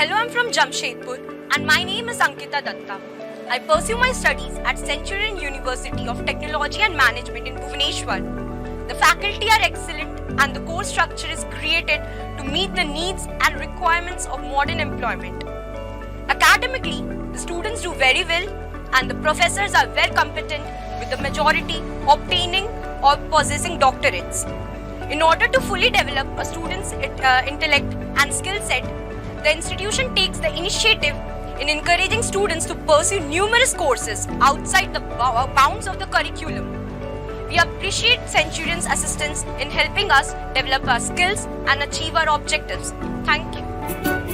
Hello, I'm from Jamshedpur and my name is Ankita Dutta. I pursue my studies at Centurion University of Technology and Management in Bhubaneswar. The faculty are excellent and the course structure is created to meet the needs and requirements of modern employment. Academically, the students do very well and the professors are well competent, with the majority obtaining or possessing doctorates. In order to fully develop a student's intellect and skill set, the institution takes the initiative in encouraging students to pursue numerous courses outside the bounds of the curriculum. We appreciate Centurion's assistance in helping us develop our skills and achieve our objectives. Thank you.